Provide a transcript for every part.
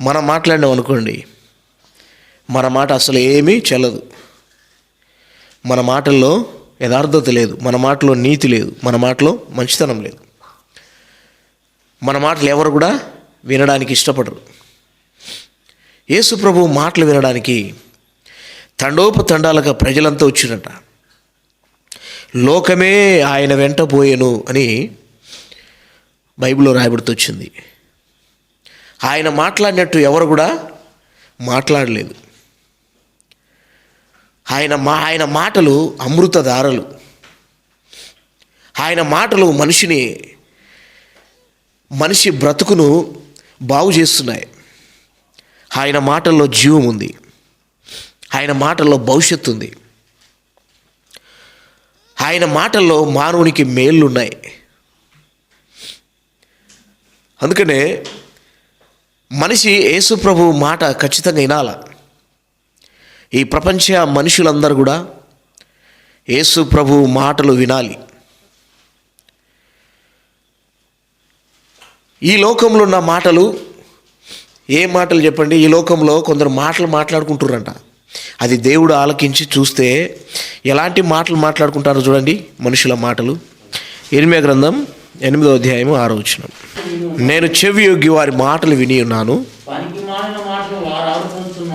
మనం మాట్లాడినాం అనుకోండి, మన మాట అసలు ఏమీ చెల్లదు. మన మాటల్లో యథార్థత లేదు, మన మాటలో నీతి లేదు, మన మాటలో మంచితనం లేదు. మన మాటలు ఎవరు కూడా వినడానికి ఇష్టపడరు. యేసు ప్రభువు మాటలు వినడానికి తండోపతండాలుగా ప్రజలంతా వచ్చినట. లోకమే ఆయన వెంట పోయెను అని బైబిల్లో రాయబడుతూ వచ్చింది. ఆయన మాట్లాడినట్టు ఎవరు కూడా మాట్లాడలేదు. ఆయన మాటలు అమృతధారలు. ఆయన మాటలు మనిషి బ్రతుకును బాగు చేస్తున్నాయి. ఆయన మాటల్లో జీవం ఉంది. ఆయన మాటల్లో భవిష్యత్తు ఉంది. ఆయన మాటల్లో మానవునికి మేళ్ళు ఉన్నాయి. అందుకనే మనిషి యేసు ప్రభువు మాట ఖచ్చితంగా వినాల. ఈ ప్రపంచ మనుషులందరూ కూడా యేసు ప్రభువు మాటలు వినాలి. ఈ లోకంలో ఉన్న మాటలు ఏ మాటలు చెప్పండి? ఈ లోకంలో కొందరు మాటలు మాట్లాడుకుంటున్నారంట. అది దేవుడు ఆలకించి చూస్తే ఎలాంటి మాటలు మాట్లాడుకుంటారో చూడండి. మనుషుల మాటలు. ఇర్మీయా గ్రంథం 8వ అధ్యాయము 6వ వచనం. నేను చెవి యొగ్గి వారి మాటలు విని ఉన్నాను,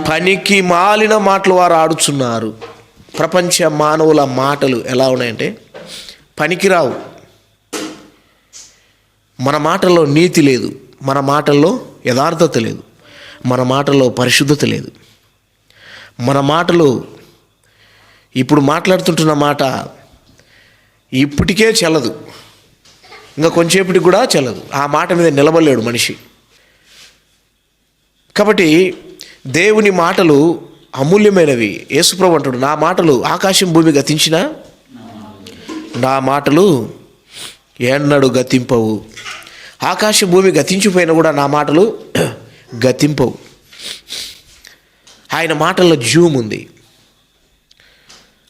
పనికి మాలిన మాటలు వారు ఆడుచున్నారు. ప్రపంచ మానవుల మాటలు ఎలా ఉన్నాయంటే పనికిరావు. మన మాటల్లో నీతి లేదు, మన మాటల్లో యథార్థత లేదు, మన మాటల్లో పరిశుద్ధత లేదు. మన మాటలు ఇప్పుడు మాట్లాడుతుంటున్న మాట ఇప్పటికే చెల్లదు, ఇంకా కొంచెంసేపటికి కూడా చెల్లదు. ఆ మాట మీద నిలబడలేడు మనిషి. కాబట్టి దేవుని మాటలు అమూల్యమైనవి. యేసుప్రభువు అంటాడు, నా మాటలు ఆకాశం భూమి గతించినా నా మాటలు ఎన్నడూ గతింపవు. ఆకాశ భూమి గతించిపోయినా కూడా నా మాటలు గతింపవు. ఆయన మాటల్లో జీవం ఉంది.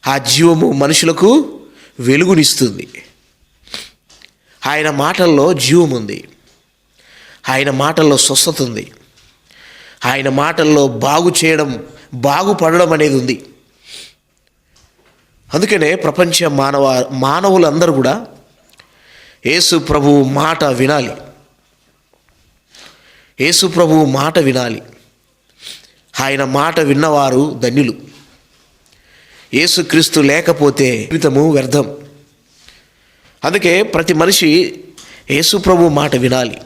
ఆ జీవము మనుషులకు వెలుగునిస్తుంది. ఆయన మాటల్లో జీవం ఉంది. ఆయన మాటల్లో స్వస్థత ఉంది. ఆయన మాటల్లో బాగుపడడం అనేది ఉంది. అందుకనే ప్రపంచ మానవులందరూ కూడా యేసు ప్రభువు మాట వినాలి. యేసు ప్రభువు మాట వినాలి. ఆయన మాట విన్నవారు ధన్యులు. యేసుక్రీస్తు లేకపోతే జీవితము వ్యర్థం. అందుకే ప్రతి మనిషి యేసు ప్రభువు మాట వినాలి.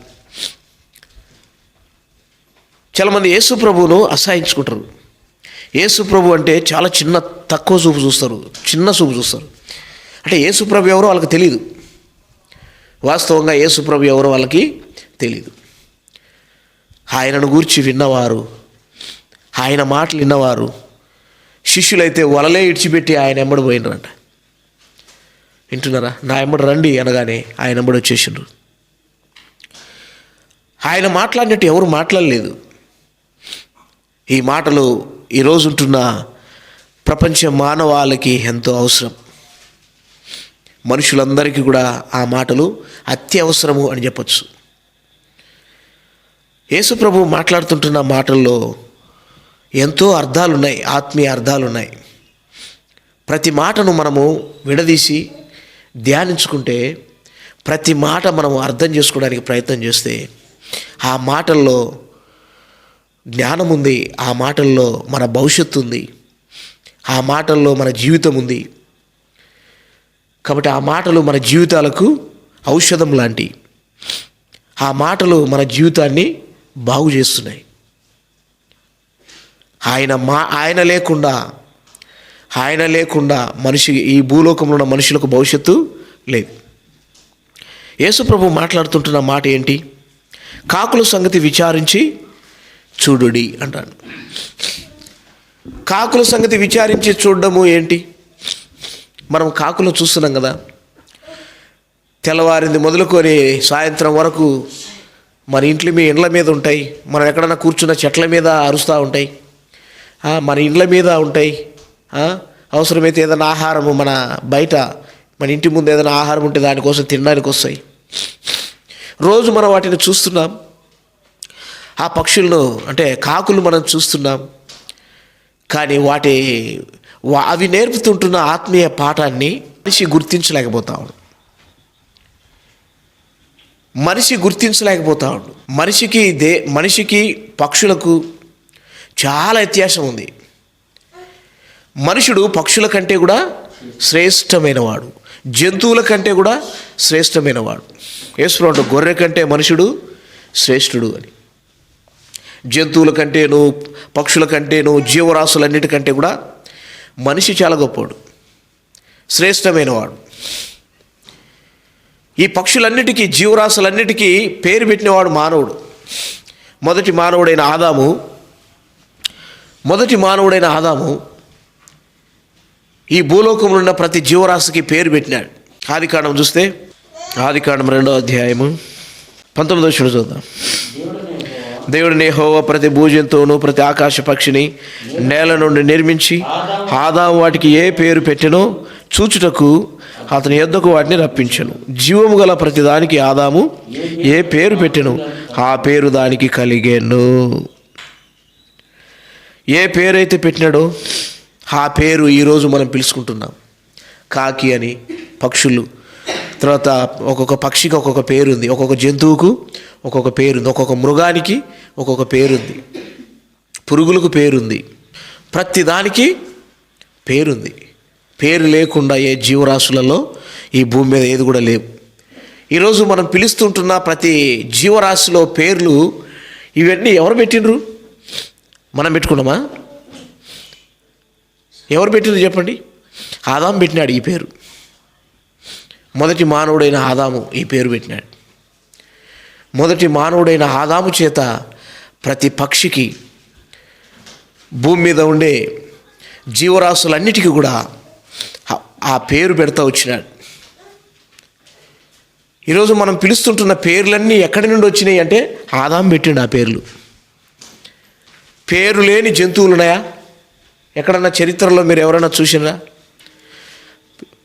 చాలామంది యేసు ప్రభువును అసహించుకుంటారు. యేసు ప్రభు అంటే చాలా తక్కువ చూపు చూస్తారు, చిన్న చూపు చూస్తారు. అంటే యేసు ప్రభు ఎవరో వాళ్ళకి తెలియదు. వాస్తవంగా యేసు ప్రభు ఎవరో వాళ్ళకి తెలియదు. ఆయనను గూర్చి విన్నవారు, ఆయన మాటలు విన్నవారు, శిష్యులైతే వలలే ఇడిచిపెట్టి ఆయన ఎమ్మడి పోయినరంట. వింటున్నారా? నా ఎమ్మడి రండి అనగానే ఆయన ఎమ్మడి వచ్చేసిండ్రు. ఆయన మాట్లాడినట్టు ఎవరు మాట్లాడలేదు. ఈ మాటలు ఈరోజు ఉంటున్న ప్రపంచ మానవాళికి ఎంతో అవసరం. మనుషులందరికీ కూడా ఆ మాటలు అత్యవసరము అని చెప్పచ్చు. యేసు ప్రభు మాట్లాడుతుంటున్న మాటల్లో ఎంతో అర్థాలున్నాయి, ఆత్మీయ అర్థాలున్నాయి. ప్రతి మాటను మనము విడదీసి ధ్యానించుకుంటే, ప్రతి మాట మనము అర్థం చేసుకోవడానికి ప్రయత్నం చేస్తే ఆ మాటల్లో జ్ఞానం ఉంది, ఆ మాటల్లో మన భవిష్యత్తు ఉంది, ఆ మాటల్లో మన జీవితం ఉంది. కాబట్టి ఆ మాటలు మన జీవితాలకు ఔషధం లాంటివి. ఆ మాటలు మన జీవితాన్ని బాగు చేస్తున్నాయి. ఆయన లేకుండా మనిషి ఈ భూలోకంలో ఉన్న మనుషులకు భవిష్యత్తు లేదు. యేసు ప్రభు మాట్లాడుతుంటున్న మాట ఏంటి? కాకుల సంగతి విచారించి చూడుడి అంటాడు. కాకుల సంగతి విచారించి చూడడము ఏంటి? మనం కాకులు చూస్తున్నాం కదా, తెల్లవారింది మొదలుకొని సాయంత్రం వరకు మన ఇండ్ల మీద ఉంటాయి. మనం ఎక్కడన్నా కూర్చున్న చెట్ల మీద అరుస్తూ ఉంటాయి, మన ఇండ్ల మీద ఉంటాయి. అవసరమైతే ఏదైనా ఆహారము మన ఇంటి ముందు ఏదైనా ఆహారం ఉంటే దానికోసం తినడానికి వస్తాయి. రోజు మనం వాటిని చూస్తున్నాం. ఆ పక్షులను అంటే కాకులు మనం చూస్తున్నాం, కానీ అవి నేర్పుతుంటున్న ఆత్మీయ పాఠాన్ని మనిషి గుర్తించలేకపోతాడు. మనిషికి పక్షులకు చాలా వ్యత్యాసం ఉంది. మనుషుడు పక్షుల కంటే కూడా శ్రేష్టమైనవాడు, జంతువుల కంటే కూడా శ్రేష్టమైనవాడు. యేసు గొర్రె కంటే మనుషుడు శ్రేష్ఠుడు అని. జంతువుల కంటేను, పక్షుల కంటేను, జీవరాశులన్నిటికంటే కూడా మనిషి చాలా గొప్పవాడు, శ్రేష్టమైనవాడు. ఈ పక్షులన్నిటికీ, జీవరాశులన్నిటికీ పేరు పెట్టినవాడు మానవుడు. మొదటి మానవుడైన ఆదాము ఈ భూలోకంలో ఉన్న ప్రతి జీవరాశికి పేరు పెట్టినాడు. ఆదికాండం చూస్తే, ఆదికాండం 2వ అధ్యాయము 19వ వచనం చూద్దాం. దేవుడు యెహోవా ప్రతి భూజంతువును ప్రతి ఆకాశ పక్షిని నేల నుండి నిర్మించి ఆదాము వాటికి ఏ పేరు పెట్టెనో చూచుటకు అతని యొద్దకు వాటిని రప్పించెను. జీవము గల ప్రతి దానికి ఆదాము ఏ పేరు పెట్టెను ఆ పేరు దానికి కలిగెను. ఏ పేరైతే పెట్టినాడో ఆ పేరు ఈరోజు మనం పిలుచుకుంటున్నాం. కాకి అని పక్షులు, తర్వాత ఒక్కొక్క పక్షికి ఒక్కొక్క పేరు ఉంది, ఒక్కొక్క జంతువుకు ఒక్కొక్క పేరుంది, ఒక్కొక్క మృగానికి ఒక్కొక్క పేరుంది, పురుగులకు పేరుంది, ప్రతి దానికి పేరుంది. పేరు లేకుండా ఏ జీవరాశులలో ఈ భూమి మీద ఏది కూడా లేవు. ఈరోజు మనం పిలుస్తుంటున్న ప్రతి జీవరాశిలో పేర్లు ఇవన్నీ ఎవరు పెట్టినరు? మనం పెట్టుకున్నామా? ఎవరు పెట్టినరు చెప్పండి? ఆదాము పెట్టినాడు ఈ పేరు. మొదటి మానవుడైన ఆదాము ఈ పేరు పెట్టినాడు. మొదటి మానవుడైన ఆదాము చేత ప్రతి పక్షికి, భూమి మీద ఉండే జీవరాశులన్నిటికీ కూడా ఆ పేరు పెడతా వచ్చినాడు. ఈరోజు మనం పిలుస్తుంటున్న పేర్లన్నీ ఎక్కడి నుండి వచ్చినాయి అంటే ఆదాము పెట్టిండు ఆ పేర్లు. పేరు లేని జంతువులు ఉన్నాయా? ఎక్కడన్నా చరిత్రలో మీరు ఎవరైనా చూసినా?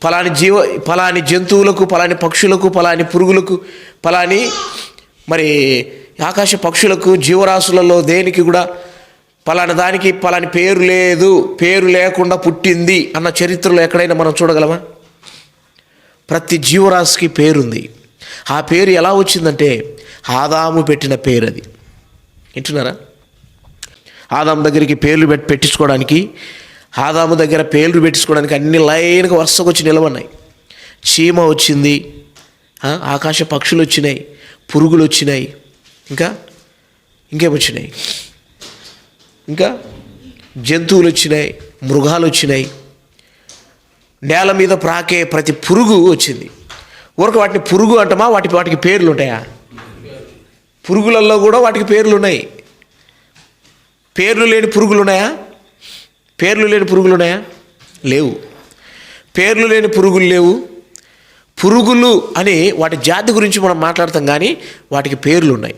ఫలాని జంతువులకు, ఫలాని పక్షులకు, ఫలాని పురుగులకు, ఫలాని మరి ఆకాశ పక్షులకు, జీవరాశులలో దేనికి కూడా ఫలాని దానికి ఫలాని పేరు లేదు, పేరు లేకుండా పుట్టింది అన్న చరిత్రలో ఎక్కడైనా మనం చూడగలమా? ప్రతి జీవరాశికి పేరుంది. ఆ పేరు ఎలా వచ్చిందంటే ఆదాము పెట్టిన పేరు అది. వింటున్నారా? ఆదాము దగ్గరికి పేర్లు పెట్టించుకోవడానికి, ఆదాము దగ్గర పేర్లు పెట్టించుకోవడానికి అన్ని లైన్గా వరుసకు వచ్చి నిలబడినాయి. చీమ వచ్చింది, ఆకాశ పక్షులు వచ్చినాయి, పురుగులు వచ్చినాయి, ఇంకేమొచ్చినాయి, ఇంకా జంతువులు వచ్చినాయి, మృగాలు వచ్చినాయి, నేల మీద ప్రాకే ప్రతి పురుగు వచ్చింది. ఊరక వాటిని పురుగు అంటామా? వాటికి పేర్లు ఉంటాయా? పురుగులలో కూడా వాటికి పేర్లు ఉన్నాయి. పేర్లు లేని పురుగులు ఉన్నాయా? లేవు. పేర్లు లేని పురుగులు లేవు. పురుగులు అని వాటి జాతి గురించి మనం మాట్లాడతాం, కానీ వాటికి పేర్లు ఉన్నాయి.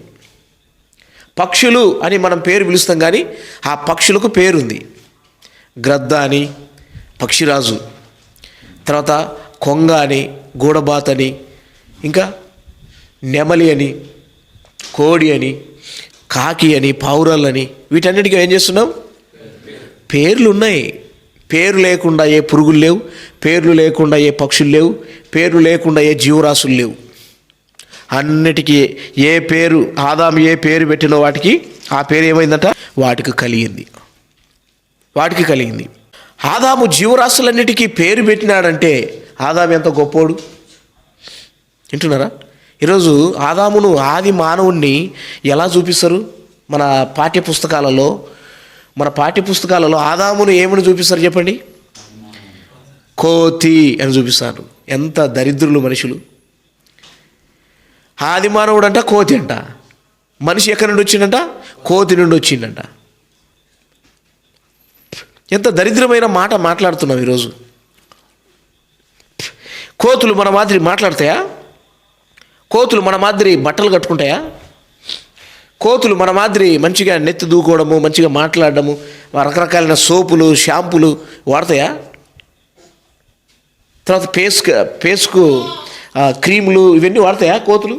పక్షులు అని మనం పేరు పిలుస్తాం, కానీ ఆ పక్షులకు పేరుంది. గ్రద్ద అని, పక్షిరాజు, తర్వాత కొంగ అని, గూడబాత్ అని, ఇంకా నెమలి అని, కోడి అని, కాకి అని, పావురాలని, వీటన్నిటికీ ఏం చేస్తున్నాం? పేర్లు ఉన్నాయి. పేరు లేకుండా ఏ పురుగులు లేవు, పేర్లు లేకుండా ఏ పక్షులు లేవు, పేర్లు లేకుండా ఏ జీవరాశులు లేవు. అన్నిటికీ ఏ పేరు ఆదాము ఏ పేరు పెట్టినో వాటికి ఆ పేరు ఏమైందంట? వాటికి కలిగింది. ఆదాము జీవరాశులన్నిటికీ పేరు పెట్టినాడంటే ఆదాము ఎంత గొప్పోడు. వింటున్నారా? ఈరోజు ఆదామును, ఆది మానవుణ్ణి ఎలా చూపిస్తారు? మన పాఠ్యపుస్తకాలలో ఆదామును ఏమని చూపిస్తారు చెప్పండి? కోతి అని చూపిస్తారు. ఎంత దరిద్రులు మనుషులు. ఆది మానవుడు అంట కోతి అంట. మనిషి ఎక్కడి నుండి వచ్చిందంట? కోతి నుండి వచ్చిందంట. ఎంత దరిద్రమైన మాట మాట్లాడుతున్నాం ఈరోజు. కోతులు మన మాదిరి మాట్లాడతాయా? కోతులు మన మాదిరి బట్టలు కట్టుకుంటాయా? కోతులు మన మాదిరి మంచిగా నెత్తి దూకోవడము, మంచిగా మాట్లాడడము, రకరకాలైన సోపులు, షాంపులు వాడతాయా? తర్వాత పేస్కు క్రీములు ఇవన్నీ వాడతాయా కోతులు?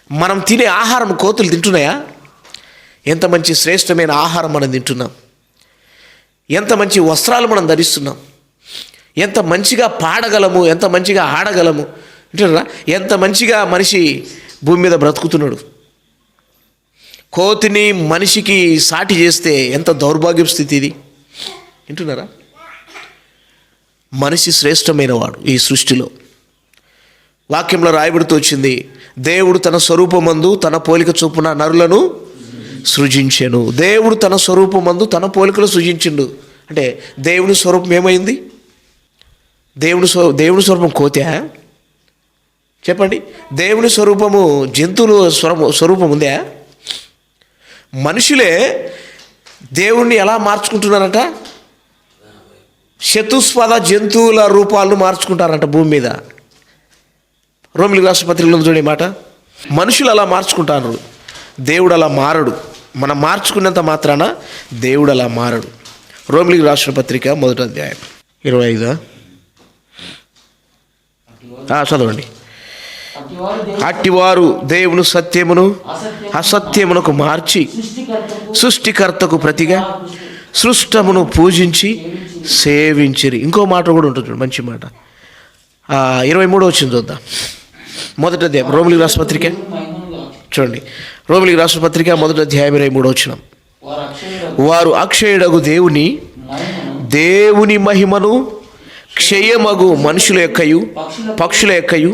మనం తినే ఆహారం కోతులు తింటున్నాయా? ఎంత మంచి శ్రేష్టమైన ఆహారం మనం తింటున్నాం, ఎంత మంచి వస్త్రాలు మనం ధరిస్తున్నాం, ఎంత మంచిగా పాడగలము, ఎంత మంచిగా ఆడగలము అంటున్నారా, ఎంత మంచిగా మనిషి భూమి మీద బ్రతుకుతున్నాడు. కోతిని మనిషికి సాటి చేస్తే ఎంత దౌర్భాగ్య స్థితి ఇది వింటున్నారా. మనిషి శ్రేష్టమైన వాడు ఈ సృష్టిలో. వాక్యంలో రాయబడుతూ వచ్చింది, దేవుడు తన స్వరూపమందు తన పోలిక చొప్పున నరులను సృజించెను. దేవుడు తన స్వరూపమందు తన పోలికలు సృజించిండు అంటే దేవుని స్వరూపం ఏమైంది? దేవుని స్వరూపం కోతే? చెప్పండి. దేవుని స్వరూపము జంతువులు స్వరూపం ఉందా? మనుషులే దేవుణ్ణి ఎలా మార్చుకుంటున్నారంట? చతుస్పద జంతువుల రూపాలను మార్చుకుంటారంట భూమి మీద. రోమిలికి రాసిన పత్రికలో చూడే మాట, మనుషులు అలా మార్చుకుంటారు, దేవుడు అలా మారడు. మనం మార్చుకున్నంత మాత్రాన దేవుడు అలా మారడు. రోమిలికి రాసిన పత్రిక 1వ అధ్యాయం 25 చదవండి. అట్టివారు దేవుని సత్యమును అసత్యమునకు మార్చి సృష్టికర్తకు ప్రతిగా సృష్టమును పూజించి సేవించిరి. ఇంకో మాట కూడా ఉంటుంది, మంచి మాట. 23 వచ్చింది చూద్దాం. 1వ అధ్యాయం రోమిలికి రాసిన పత్రిక చూడండి. రోమిలికి రాసిన పత్రిక 1వ అధ్యాయం 23 వచనం. వారు అక్షయుడగు దేవుని మహిమను క్షయమగు మనుషుల యొక్కయు పక్షుల యొక్కయు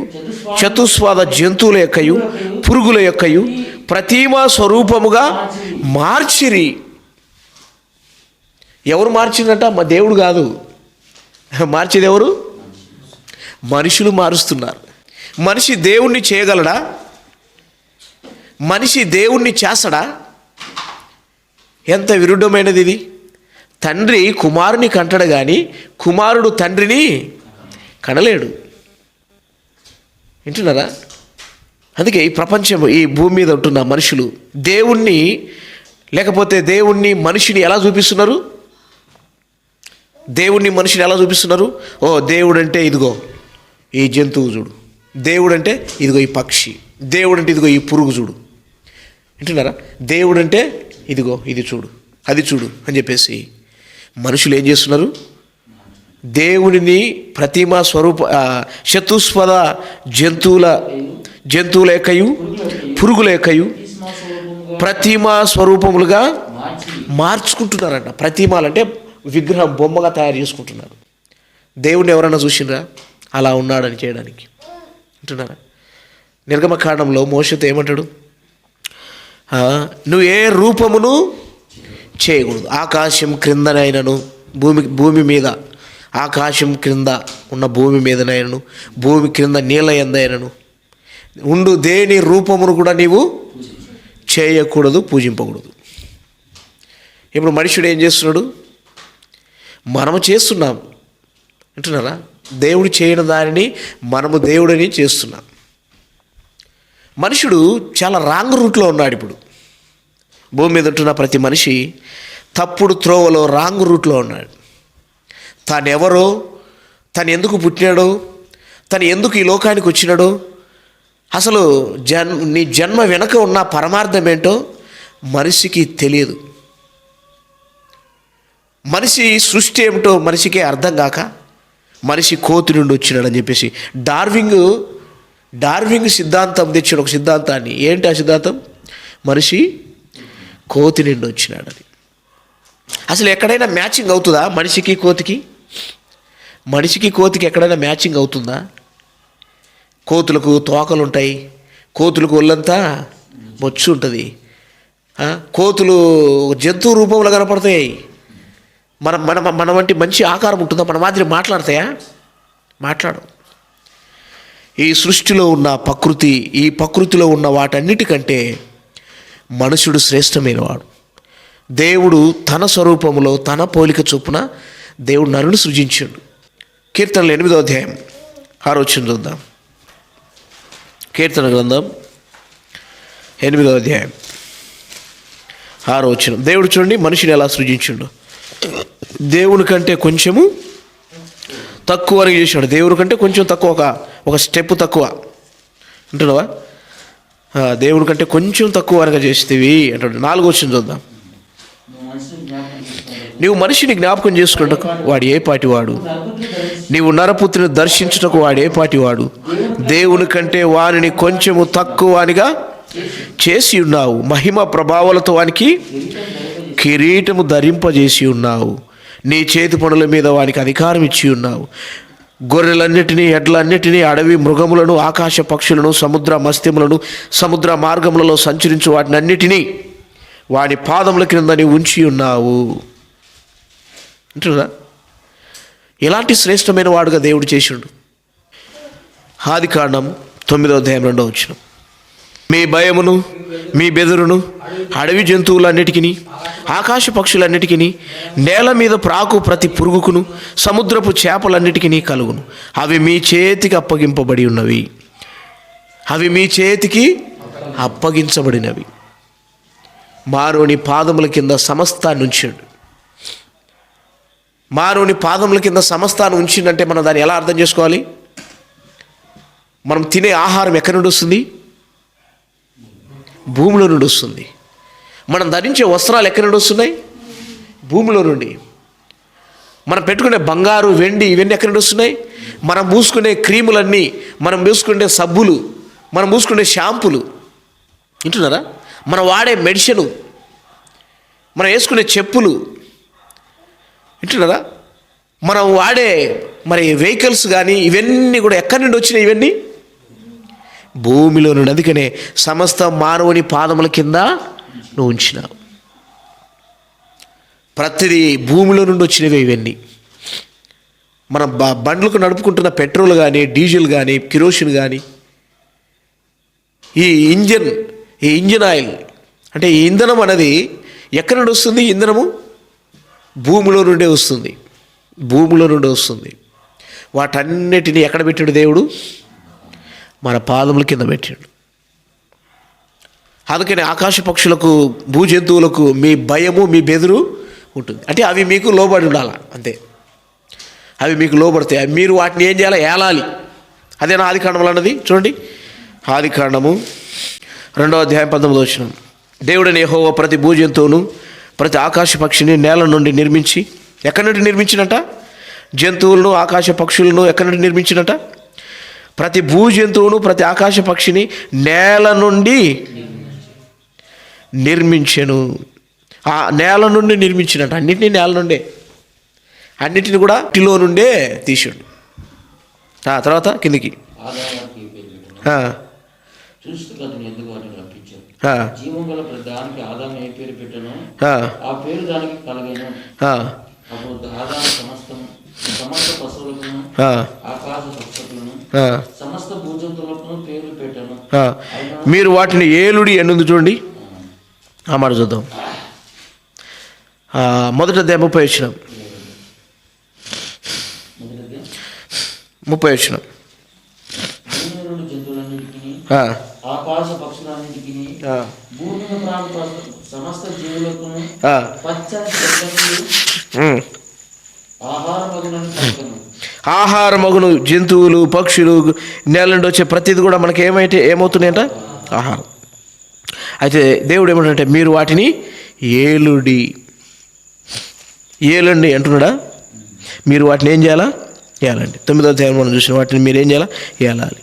చతుస్పాద జంతువుల యొక్కయు పురుగుల యొక్కయు ప్రతిమా స్వరూపముగా మార్చిరి. ఎవరు మార్చిందంట? మా దేవుడు కాదు, మార్చేది ఎవరు? మనుషులు మారుస్తున్నారు. మనిషి దేవుణ్ణి చేయగలడా? మనిషి దేవుణ్ణి చేస్తాడా? ఎంత విరుద్ధమైనది ఇది. తండ్రి కుమారుని కంటడు కానీ కుమారుడు తండ్రిని కనలేడు. వింటున్నారా? అందుకే ఈ ప్రపంచం, ఈ భూమి మీద ఉంటున్న మనుషులు దేవుణ్ణి లేకపోతే దేవుణ్ణి మనిషిని ఎలా చూపిస్తున్నారు? దేవుణ్ణి మనిషిని ఎలా చూపిస్తున్నారు? ఓ దేవుడు అంటే ఇదిగో ఈ జంతువు చూడు, దేవుడు అంటే ఇదిగో ఈ పక్షి, దేవుడు అంటే ఇదిగో ఈ పురుగు చూడు. వింటున్నారా? దేవుడు అంటే ఇదిగో ఇది చూడు, అది చూడు అని చెప్పేసి మనుషులు ఏం చేస్తున్నారు? దేవునిని ప్రతిమా స్వరూప చతుస్పద జంతువుల యొక్కయు పురుగుల యొక్కయు ప్రతిమా స్వరూపములుగా మార్చుకుంటున్నారంట. ప్రతిమాలంటే విగ్రహం, బొమ్మగా తయారు చేసుకుంటున్నారు. దేవుణ్ణి ఎవరన్నా చూసిండ్రా అలా ఉన్నాడని చేయడానికి? అంటున్నారా? నిర్గమకాండంలో మోషేతో ఏమంటాడు? నువ్వు ఏ రూపమును చేయకూడదు, ఆకాశం క్రిందనైనను భూమి మీద, ఆకాశం క్రింద ఉన్న భూమి మీదనైనను భూమి క్రింద నీళ్ళ ఎందైనను ఉండు దేని రూపమును కూడా నీవు చేయకూడదు, పూజింపకూడదు. ఇప్పుడు మనుషుడు ఏం చేస్తున్నాడు? మనము చేస్తున్నాం. అంటున్నారా? దేవుడు చేయని దానిని మనము దేవుడిని చేస్తున్నాం. మనుషుడు చాలా రాంగ్ రూట్లో ఉన్నాడు. ఇప్పుడు భూమి మీద ఉంటున్న ప్రతి మనిషి తప్పుడు త్రోవలో, రాంగ్ రూట్లో ఉన్నాడు. తాను ఎవరో, తను ఎందుకు పుట్టినాడో, తను ఎందుకు ఈ లోకానికి వచ్చినాడో, అసలు నీ జన్మ వెనక ఉన్న పరమార్థం ఏంటో మనిషికి తెలియదు. మనిషి సృష్టి ఏమిటో మనిషికే అర్థం కాక మనిషి కోతి నుండి వచ్చినాడని చెప్పేసి డార్వింగ్ సిద్ధాంతం తెచ్చాడు. ఒక సిద్ధాంతాన్ని. ఏంటి ఆ సిద్ధాంతం? మనిషి కోతి నుండి వచ్చినాడని. అసలు ఎక్కడైనా మ్యాచింగ్ అవుతుందా మనిషికి కోతికి? మనిషికి కోతికి ఎక్కడైనా మ్యాచింగ్ అవుతుందా? కోతులకు తోకలు ఉంటాయి, కోతులకు ఒళ్ళంతా బొచ్చు ఉంటుంది, కోతులు జంతువు రూపంలో కనపడతాయి. మన వంటి మంచి ఆకారం ఉంటుందా? మన మాదిరి మాట్లాడతాయా? మాట్లాడు. ఈ సృష్టిలో ఉన్న ప్రకృతి, ఈ ప్రకృతిలో ఉన్న వాటన్నిటికంటే మనుషుడు శ్రేష్టమైనవాడు. దేవుడు తన స్వరూపములో తన పోలిక చొప్పున దేవుడు నరుని సృజించాడు. కీర్తనలు 8వ అధ్యాయం 6వ వచనం చూద్దాం. కీర్తన గ్రంథం 8వ అధ్యాయం 6వ వచనం. దేవుడు చూడండి మనిషిని ఎలా సృజించాడు. దేవుని కంటే కొంచెము తక్కువ చేసినాడు. దేవుడి కంటే కొంచెం తక్కువ, ఒక స్టెప్ తక్కువ. అంటున్నావా? దేవుని కంటే కొంచెం తక్కువ వారుగా చేస్తేవి అంటాడు. 4వ వచనం చూద్దాం. నీవు మనిషిని జ్ఞాపకం చేసుకున్నటకు వాడు ఏ పాటివాడు, నీవు నరపుత్రుని దర్శించుటకు వాడు ఏ పాటివాడు, దేవుని కంటే వానిని కొంచెము తక్కువ వానిగా చేసి ఉన్నావు, మహిమ ప్రభావాలతో వానికి కిరీటము ధరింపజేసి ఉన్నావు, నీ చేతి పనుల మీద వానికి అధికారం ఇచ్చి ఉన్నావు, గొర్రెలన్నిటినీ ఎడ్లన్నిటినీ అడవి మృగములను ఆకాశ పక్షులను సముద్ర మత్స్యములను సముద్ర మార్గములలో సంచరించు వాటిని అన్నిటినీ వాని పాదముల క్రింద నీవు ఉంచి ఉన్నావు అంటున్నా. ఎలాంటి శ్రేష్టమైన వాడుగా దేవుడు చేసిండు. ఆదికాండం 9వ అధ్యాయం 2వ వచనం. మీ భయమును మీ బెదురును అడవి జంతువులన్నిటికీ ఆకాశ పక్షులన్నిటికీ నేల మీద ప్రాకు ప్రతి పురుగుకును సముద్రపు చేపలన్నిటికీ కలుగును, అవి మీ చేతికి అప్పగింపబడి ఉన్నవి, అవి మీ చేతికి అప్పగించబడినవి. మానవుని పాదముల కింద సమస్తాన్ని ఉంచాడు. మానవుని పాదముల కింద సమస్తాన్ని ఉంచిందంటే మనం దాన్ని ఎలా అర్థం చేసుకోవాలి? మనం తినే ఆహారం ఎక్కడి నుండి వస్తుంది? భూమిలో నుండి వస్తుంది. మనం ధరించే వస్త్రాలు ఎక్కడి నుండి వస్తున్నాయి? భూమిలో నుండి. మనం పెట్టుకునే బంగారు వెండి ఇవన్నీ ఎక్కడి నుండి వస్తున్నాయి? మనం పూసుకునే క్రీములన్నీ, మనం పూసుకునే సబ్బులు, మనం పూసుకునే షాంపులు, వింటున్నారా? మనం వాడే మెడిసిన్, మనం వేసుకునే చెప్పులు, వింటున్నారా? మనం వాడే మరి వెహికల్స్ కానీ ఇవన్నీ కూడా ఎక్కడి నుండి వచ్చినాయి? ఇవన్నీ భూమిలో నుండి. అందుకనే సమస్త మానవుని పాదముల కింద నువ్వు ఉంచినావు. ప్రతిదీ భూమిలో నుండి వచ్చినవి ఇవన్నీ. మన బండ్లకు నడుపుకుంటున్న పెట్రోల్ కానీ డీజిల్ కానీ కిరోసిన్ కానీ ఈ ఇంజన్ ఆయిల్ అంటే ఈ ఇంధనం అనేది ఎక్కడి నుండి వస్తుంది? ఇంధనము భూమిలో నుండే వస్తుంది. భూమిలో నుండి వస్తుంది. వాటన్నిటిని ఎక్కడ పెట్టాడు దేవుడు? మన పాదముల కింద పెట్టాడు. అందుకని ఆకాశ పక్షులకు భూజంతువులకు మీ భయము మీ బెదురు ఉంటుంది. అంటే అవి మీకు లోబడి ఉండాలి అంతే. అవి మీకు లోబడతాయి. మీరు వాటిని ఏం చేయాలి? ఏలాలి. అదేనా ఆదికాండంలో అన్నది? చూడండి, ఆదికాండము 2వ అధ్యాయం 19వ వచనం. దేవుడైన యెహోవా ప్రతి భూజంతువును ప్రతి ఆకాశ పక్షిని నేల నుండి నిర్మించి, ఎక్కడి నుండి నిర్మించినట? జంతువులను ఆకాశ పక్షులను ఎక్కడి నుండి నిర్మించినట? ప్రతి భూజంతువును ప్రతి ఆకాశ పక్షిని నేల నుండి నిర్మించెను. ఆ నేల నుండి నిర్మించినట్టు అన్నిటినీ నేల నుండే, అన్నిటిని కూడా ఇంటిలో నుండే తీసాడు. తర్వాత కిందికి మీరు వాటిని ఏలుడి ఎన్నుంది. చూడండి ఆ మాట చూద్దాం. మొదట 30వ వచనం. 30వ వచనం. ఆకాశ పక్షులన్నిటికీ భూమి సమస్త జీవులకు పచ్చని ఆహారమగును జంతువులు పక్షులు నేల నుండి వచ్చే ప్రతిది కూడా మనకి ఏమవుతున్నాయంట? ఆహారం. అయితే దేవుడు ఏమంటే మీరు వాటిని ఏలండి అంటున్నాడా? మీరు వాటిని ఏం చేయాలా? ఏలండి. 9వ అధ్యాయం మనం చూసిన వాటిని మీరు ఏం చేయాలా? ఏలాలి.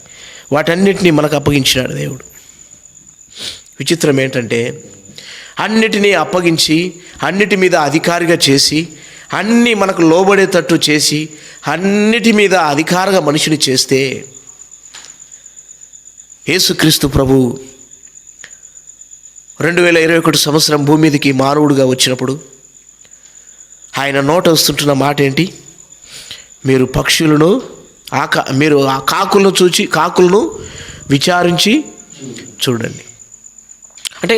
వాటన్నిటినీ మనకు అప్పగించినాడు దేవుడు. విచిత్రం ఏంటంటే అన్నిటినీ అప్పగించి అన్నిటి మీద అధికారిగా చేసి అన్నీ మనకు లోబడేటట్టు చేసి అన్నిటి మీద అధికారిగా మనిషిని చేస్తే యేసుక్రీస్తు ప్రభు 2021 సంవత్సరం భూమి మీదకి మానవుడిగా వచ్చినప్పుడు ఆయన నోట వస్తుంటున్న మాట ఏంటి? మీరు పక్షులను మీరు ఆ కాకులను విచారించి చూడండి. అంటే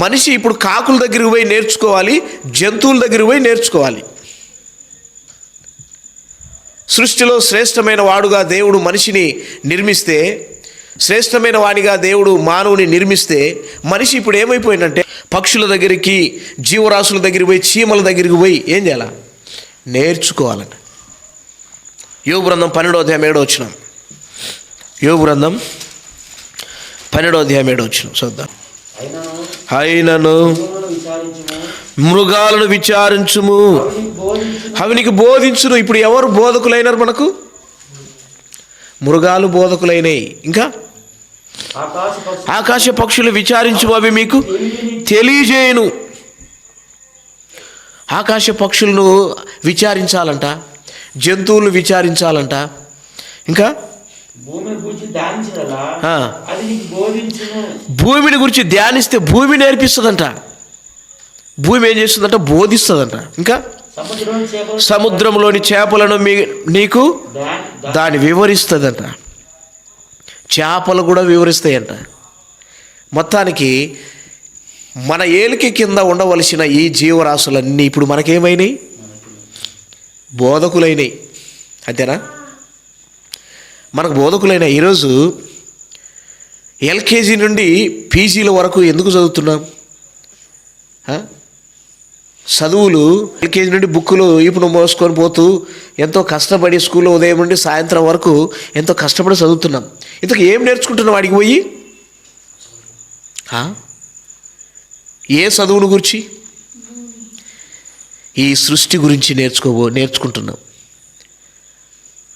మనిషి ఇప్పుడు కాకుల దగ్గరికి పోయి నేర్చుకోవాలి, జంతువుల దగ్గరికి పోయి నేర్చుకోవాలి. సృష్టిలో శ్రేష్టమైన వాడుగా దేవుడు మనిషిని నిర్మిస్తే, శ్రేష్టమైన వాడిగా దేవుడు మానవుని నిర్మిస్తే, మనిషి ఇప్పుడు ఏమైపోయిందంటే పక్షుల దగ్గరికి జీవరాశుల దగ్గరికి పోయి చీమల దగ్గరికి పోయి ఏం చేయాలి? నేర్చుకోవాలంట. యోబు గ్రంథం 12వ అధ్యాయం 7వ వచనం. యోబు గ్రంథం 12వ అధ్యాయం 7వ వచనం చూద్దాం. అయినను అయినను దేవులను విచారించుము, మృగాలను విచారించుము, అవిని బోధించుము. అవినికి బోధించును. ఇప్పుడు ఎవరు బోధకులైనారు మనకు? మృగాలు బోధకులైనవి. ఇంకా ఆకాశ పక్షులు విచారించుము, అవి మీకు తెలియజేయను. ఆకాశ పక్షులను విచారించాలంట, జంతువులు విచారించాలంట. ఇంకా భూమిని గురించి ధ్యానించగల ఆ, అది నీకు బోధించును. భూమిని గురించి ధ్యానిస్తే భూమి నేర్పిస్తుందంట. భూమి ఏం చేస్తుందంట? బోధిస్తుందంట. ఇంకా సముద్రంలోని చేపలు సముద్రంలోని చేపలను నీకు దాన్ని వివరిస్తుందంట. చేపలు కూడా వివరిస్తాయంట. మొత్తానికి మన ఏలిక కింద ఉండవలసిన ఈ జీవరాశులన్నీ ఇప్పుడు మనకేమైనాయి? బోధకులైనవి. అంతేనా? మనకు బోధకులైన ఈరోజు ఎల్కేజీ నుండి పీజీల వరకు ఎందుకు చదువుతున్నాం? చదువులు ఎల్కేజీ నుండి బుక్కులు ఇప్పుడు మోసుకొని పోతూ ఎంతో కష్టపడి స్కూల్లో ఉదయం నుండి సాయంత్రం వరకు ఎంతో కష్టపడి చదువుతున్నాం. ఇంతకు ఏం నేర్చుకుంటున్నాం వాడికి పోయి? ఏ చదువును గురించి? ఈ సృష్టి గురించి నేర్చుకుంటున్నాం.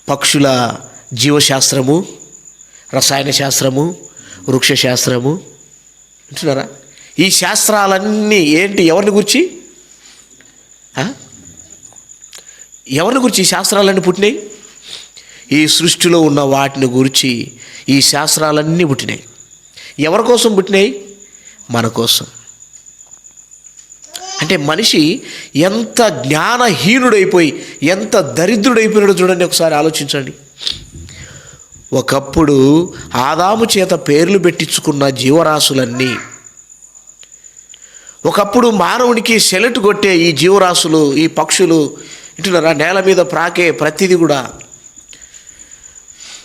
పక్షుల జీవశాస్త్రము, రసాయన శాస్త్రము, వృక్ష శాస్త్రము. వింటున్నారా? ఈ శాస్త్రాలన్నీ ఏంటి? ఎవరిని గురించి? ఎవరిని గురించి ఈ శాస్త్రాలన్నీ పుట్టినాయి? ఈ సృష్టిలో ఉన్న వాటిని గురించి ఈ శాస్త్రాలన్నీ పుట్టినాయి. ఎవరి కోసం పుట్టినాయి? మన కోసం. అంటే మనిషి ఎంత జ్ఞానహీనుడైపోయి, ఎంత దరిద్రుడైపోయినాడో చూడండి, ఒకసారి ఆలోచించండి. ఒకప్పుడు ఆదాము చేత పేర్లు పెట్టించుకున్న జీవరాశులన్నీ, ఒకప్పుడు మానవునికి సెలెట్ కొట్టే ఈ జీవరాశులు, ఈ పక్షులు, ఇంటున్నారా, నేల మీద ప్రాకే ప్రతిదీ కూడా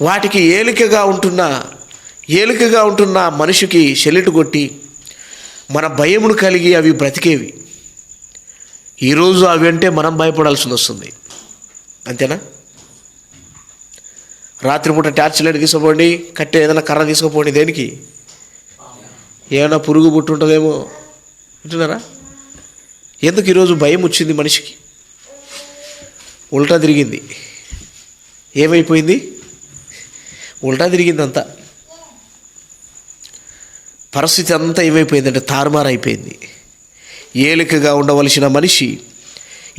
వాటికి ఏలికగా ఉంటున్న మనిషికి సెలెట్ కొట్టి మన భయమును కలిగి అవి బ్రతికేవి. ఈరోజు అవి అంటే మనం భయపడాల్సి వస్తుంది. అంతేనా? రాత్రిపూట టార్చ్ లైట్ తీసుకుపోండి, కట్టే ఏదైనా కర్ర తీసుకుపోండి. దేనికి? ఏమైనా పురుగు పుట్టుంటుందేమో. వింటున్నారా? ఎందుకు ఈరోజు భయం వచ్చింది మనిషికి? ఉల్టా తిరిగింది. ఏమైపోయింది? ఉల్టా తిరిగింది. అంతా పరిస్థితి అంతా ఏమైపోయిందంటే తారుమారైపోయింది. ఏలికగా ఉండవలసిన మనిషి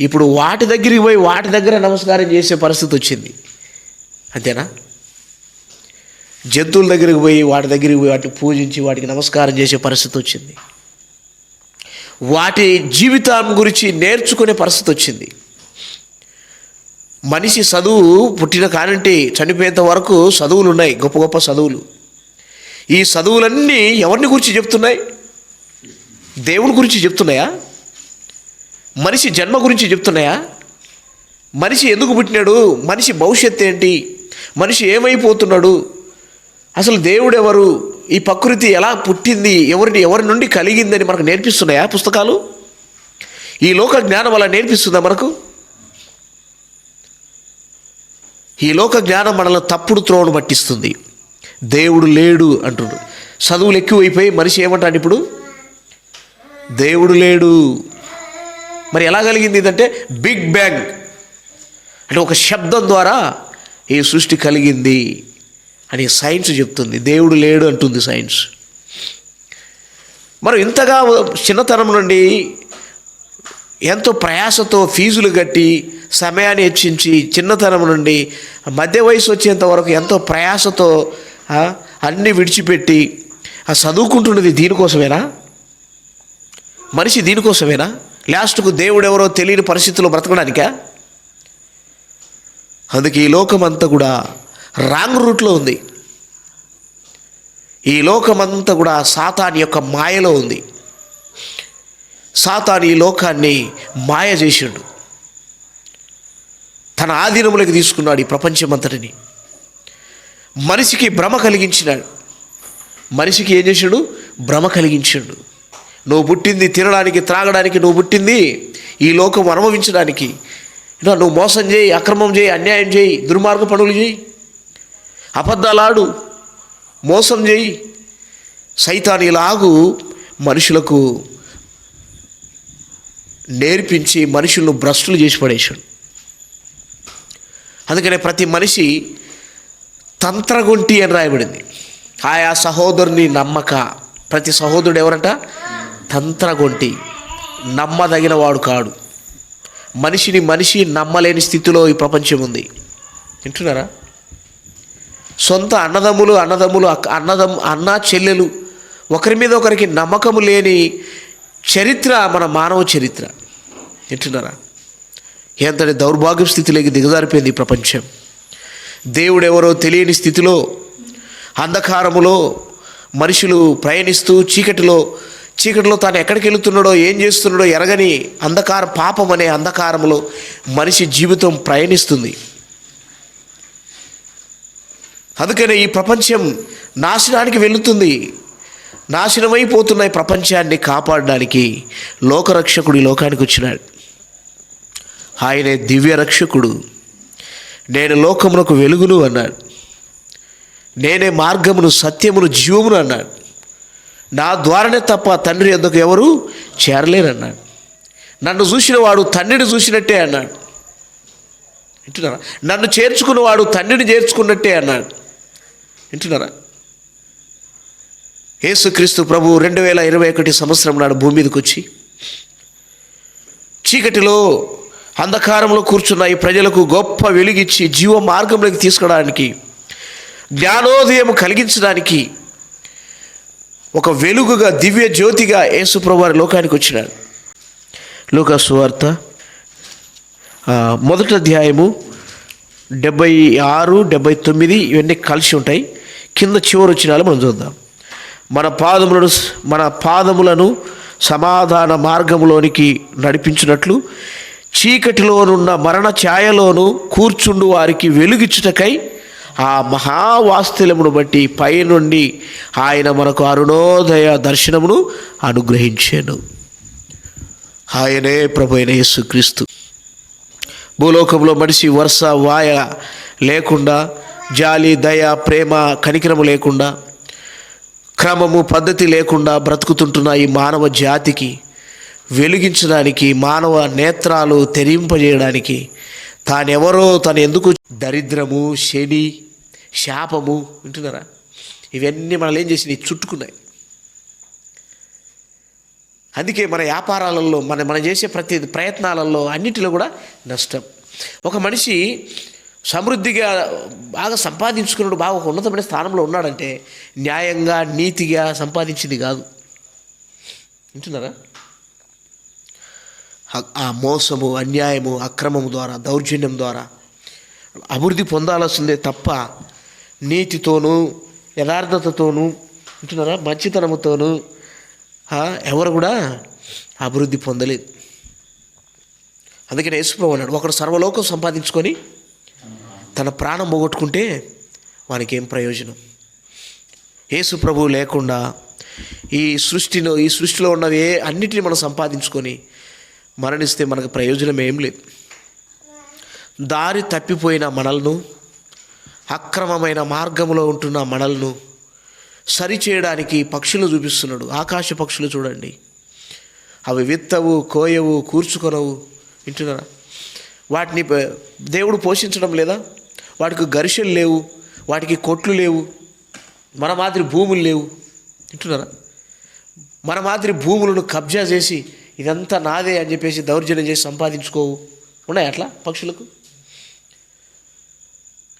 ఇప్పుడు వాటి దగ్గరికి పోయి వాటి దగ్గర నమస్కారం చేసే పరిస్థితి వచ్చింది. అంతేనా? జంతువుల దగ్గరికి పోయి వాటి దగ్గరికి పోయి వాటిని పూజించి వాటికి నమస్కారం చేసే పరిస్థితి వచ్చింది. వాటి జీవితం గురించి నేర్చుకునే పరిస్థితి వచ్చింది. మనిషి చదువు పుట్టిన కానంటే చనిపోయేంత వరకు చదువులు ఉన్నాయి, గొప్ప గొప్ప చదువులు. ఈ చదువులన్నీ ఎవరిని గురించి చెప్తున్నాయి? దేవుని గురించి చెప్తున్నాయా? మనిషి జన్మ గురించి చెప్తున్నాయా? మనిషి ఎందుకు పుట్టినాడు? మనిషి భవిష్యత్తు ఏంటి? మనిషి ఏమైపోతున్నాడు? అసలు దేవుడు ఎవరు? ఈ ప్రకృతి ఎలా పుట్టింది? ఎవరి నుండి కలిగిందని మనకు నేర్పిస్తున్నాయా పుస్తకాలు? ఈ లోక జ్ఞానం అలా నేర్పిస్తుందా మనకు? ఈ లోక జ్ఞానం మనల్ని తప్పుడు త్రోవను పట్టిస్తుంది. దేవుడు లేడు అంటున్నాడు. చదువులు ఎక్కువైపోయి మనిషి ఏమంటాడు ఇప్పుడు? దేవుడు లేడు. మరి ఎలా కలిగింది ఇదంటే బిగ్ బ్యాంగ్ అంటే ఒక శబ్దం ద్వారా ఈ సృష్టి కలిగింది అని సైన్స్ చెప్తుంది. దేవుడు లేడు అంటుంది సైన్స్. మరి ఇంతగా చిన్నతనం నుండి ఎంతో ప్రయాసతో ఫీజులు కట్టి సమయాన్ని హెచ్చించి చిన్నతనం నుండి మధ్య వయసు వచ్చేంత వరకు ఎంతో ప్రయాసతో అన్నీ విడిచిపెట్టి చదువుకుంటున్నది దీనికోసమేనా? మనిషి దీనికోసమేనా? లాస్ట్కు దేవుడు ఎవరో తెలియని పరిస్థితుల్లో బ్రతకడానికా? అందుకే ఈ లోకమంతా కూడా రాంగ్ రూట్లో ఉంది. ఈ లోకమంతా కూడా సాతాను యొక్క మాయలో ఉంది. సాతాను ఈ లోకాన్ని మాయ చేసిండు, తన ఆధీనంలోకి తీసుకున్నాడు ఈ ప్రపంచమంతటిని. మనిషికి భ్రమ కలిగించినాడు. మనిషికి ఏం చేసాడు? భ్రమ కలిగించాడు. నువ్వు పుట్టింది తినడానికి, త్రాగడానికి, నువ్వు పుట్టింది ఈ లోకం అనుభవించడానికి. నువ్వు మోసం చేయి, అక్రమం చేయి, అన్యాయం చేయి, దుర్మార్గ పనులు చేయి, అబద్ధాలాడు, మోసం చేయి, సైతాను ఇలాగూ మనుషులకు నేర్పించి మనుషులను భ్రష్టులు చేసి పడేశాడు. అందుకనే ప్రతి మనిషి తంత్రగొంటి అని రాయబడింది. ఆయా సహోదరుని నమ్మక. ప్రతి సహోదరుడు ఎవరంట? తంత్రగొంటి, నమ్మదగిన వాడు కాడు. మనిషి నమ్మలేని స్థితిలో ఈ ప్రపంచం ఉంది. వింటున్నారా? సొంత అన్నదమ్ములు అన్న చెల్లెలు ఒకరి మీద ఒకరికి నమ్మకము లేని చరిత్ర మన మానవ చరిత్ర. వింటున్నారా? ఎంతటి దౌర్భాగ్య స్థితిలోకి దిగజారిపోయింది ఈ ప్రపంచం. దేవుడెవరో తెలియని స్థితిలో, అంధకారములో మనుషులు ప్రయాణిస్తూ చీకటిలో తాను ఎక్కడికి వెళుతున్నాడో ఏం చేస్తున్నాడో ఎరగని పాపం అనే అంధకారంలో మనిషి జీవితం ప్రయాణిస్తుంది. అందుకనే ఈ ప్రపంచం నాశనానికి వెళుతుంది. నాశనమైపోతున్న ఈ ప్రపంచాన్ని కాపాడడానికి లోకరక్షకుడు ఈ లోకానికి వచ్చినాడు. ఆయనే దివ్య రక్షకుడు. నేను లోకమునకు వెలుగును అన్నాడు. నేనే మార్గమును, సత్యమును, జీవమును అన్నాడు. నా ద్వారానే తప్ప తండ్రి యొద్దకు ఎవరు చేరలేరన్నాడు. నన్ను చూసిన వాడు తండ్రిని చూసినట్టే అన్నాడు. వింటున్నారా? నన్ను చేర్చుకున్నవాడు తండ్రిని చేర్చుకున్నట్టే అన్నాడు. వింటున్నారా? యేసుక్రీస్తు ప్రభు 2021 సంవత్సరం నాడు భూమి మీదకి వచ్చి చీకటిలో అంధకారంలో కూర్చున్న ఈ ప్రజలకు గొప్ప వెలుగిచ్చి జీవ మార్గంలోకి తీసుకురావడానికి, జ్ఞానోదయం కలిగించడానికి ఒక వెలుగుగా, దివ్య జ్యోతిగా యేసు ప్రభు వారి లోకానికి వచ్చినాడు. లూకా సువార్త 1వ అధ్యాయము 76, 79 ఇవన్నీ కలిసి ఉంటాయి. కింద చివరి వచ్చినాలు మనం చూద్దాం. మన పాదములను సమాధాన మార్గములోనికి నడిపించినట్లు చీకటిలోనున్న మరణ ఛాయలోను కూర్చుండు వారికి వెలుగిచ్చుటకై ఆ మహావాత్సల్యమును బట్టి పైనుండి ఆయన మనకు అరుణోదయ దర్శనమును అనుగ్రహించాను. ఆయనే ప్రభు అయిన యేసుక్రీస్తు. భూలోకంలో మనిషి వరుస వాయ లేకుండా, జాలి, దయ, ప్రేమ, కనికరము లేకుండా, క్రమము, పద్ధతి లేకుండా బ్రతుకుతుంటున్న ఈ మానవ జాతికి వెలిగించడానికి, మానవ నేత్రాలు తెరింపజేయడానికి తానెవరో, తను ఎందుకు దరిద్రము, శని, శాపము, వింటున్నారా? ఇవన్నీ మనల్ని ఏం చేసినాయి? చుట్టుకున్నాయి. అందుకే మన వ్యాపారాలలో, మనం చేసే ప్రతి ప్రయత్నాలలో అన్నిటిలో కూడా నష్టం. ఒక మనిషి సమృద్ధిగా బాగా సంపాదించుకున్నాడు, బాగా ఒక ఉన్నతమైన స్థానంలో ఉన్నాడంటే న్యాయంగా, నీతిగా సంపాదించింది కాదు. వింటున్నారా? ఆ మోసము, అన్యాయము, అక్రమము ద్వారా, దౌర్జన్యం ద్వారా అభివృద్ధి పొందాల్సిందే తప్ప నీతితోనూ, యథార్థతతోనూ, వింటున్నారా, మంచితనముతోనూ ఎవరు కూడా అభివృద్ధి పొందలేదు. అందుకని యేసుప్రభువు అన్నాడు, ఒకడు సర్వలోకం సంపాదించుకొని తన ప్రాణం పోగొట్టుకుంటే వానికి ఏం ప్రయోజనం? యేసుప్రభువు లేకుండా ఈ సృష్టిలో ఉన్నవి అన్నిటిని మనం సంపాదించుకొని మరణిస్తే మనకు ప్రయోజనం ఏం లేదు. దారి తప్పిపోయిన మనలను, అక్రమమైన మార్గంలో ఉంటున్న మనలను సరిచేయడానికి పక్షులు చూపిస్తున్నాడు. ఆకాశ పక్షులు చూడండి, అవి విత్తవు, కోయవు, కూర్చుకొనవు. వింటున్నారా? వాటిని దేవుడు పోషించడం లేదా? వాటికి గరిషెలు లేవు, వాటికి కొట్లు లేవు, మన మాదిరి భూములు లేవు. వింటున్నారా? మన మాదిరి భూములను కబ్జా చేసి ఇదంతా నాదే అని చెప్పేసి దౌర్జన్యం చేసి సంపాదించుకోవు. ఉన్నాయి అట్లా పక్షులకు.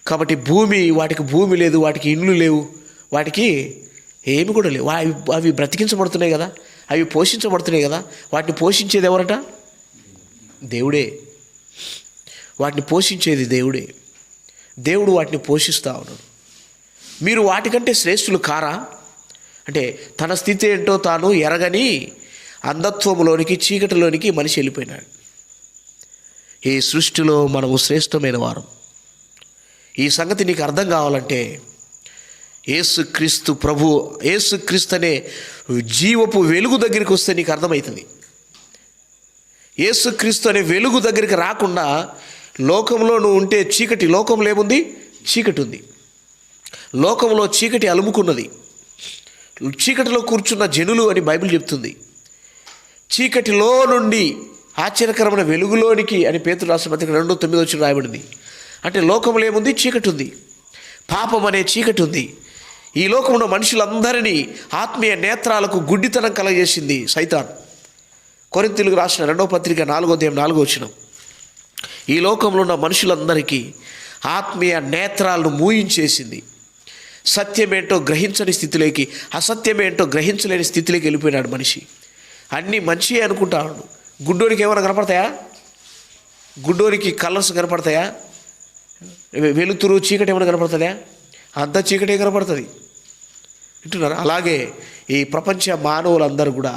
కాబట్టి వాటికి భూమి లేదు, వాటికి ఇండ్లు లేవు, వాటికి ఏమి కూడా లేవు. అవి బ్రతికించబడుతున్నాయి కదా, అవి పోషించబడుతున్నాయి కదా. వాటిని పోషించేది ఎవరట? దేవుడే. వాటిని పోషించేది దేవుడే. దేవుడు వాటిని పోషిస్తూ ఉన్నాడు. మీరు వాటికంటే శ్రేష్ఠులు కారా? అంటే తన స్థితి ఏంటో తాను ఎరగని అంధత్వములోనికి, చీకటిలోనికి మనిషి వెళ్ళిపోయినాడు. ఈ సృష్టిలో మనము శ్రేష్టమైన వారం. ఈ సంగతి నీకు అర్థం కావాలంటే యేసుక్రీస్తు ప్రభు, యేసుక్రీస్తు అనే జీవపు వెలుగు దగ్గరికి వస్తే నీకు అర్థమవుతుంది. యేసుక్రీస్తు అనే వెలుగు దగ్గరికి రాకుండా లోకంలో నువ్వు ఉంటే చీకటి. లోకంలో ఏముంది? చీకటి ఉంది. లోకంలో చీకటి అలుముకున్నది. చీకటిలో కూర్చున్న జనులు అని బైబిల్ చెప్తుంది. చీకటిలో నుండి ఆశ్చర్యకరమైన వెలుగులోనికి అని పేతురు రాసిన పత్రిక 2:9 రాయబడింది. అంటే లోకంలో ఏముంది? చీకటి ఉంది, పాపం అనే చీకటి ఉంది. ఈ లోకంలో మనుషులందరినీ ఆత్మీయ నేత్రాలకు గుడ్డితనం కలగజేసింది సైతాన్. కొరింథీయులకు రాసిన 2వ పత్రిక 4:4 ఈ లోకంలో ఉన్న మనుషులందరికీ ఆత్మీయ నేత్రాలను మూయించేసింది. సత్యమేంటో గ్రహించని స్థితిలోకి, అసత్యమేంటో గ్రహించలేని స్థితిలోకి వెళ్ళిపోయినాడు మనిషి. అన్నీ మంచి అనుకుంటాడు. గుడ్డోనికి ఏమైనా కనపడతాయా? గుడ్డోనికి కలర్స్ కనపడతాయా? వెలుతురు చీకటి ఏమైనా కనపడుతుందా? అంత చీకటే కనపడుతుంది. వింటున్నారు? అలాగే ఈ ప్రపంచ మానవులందరూ కూడా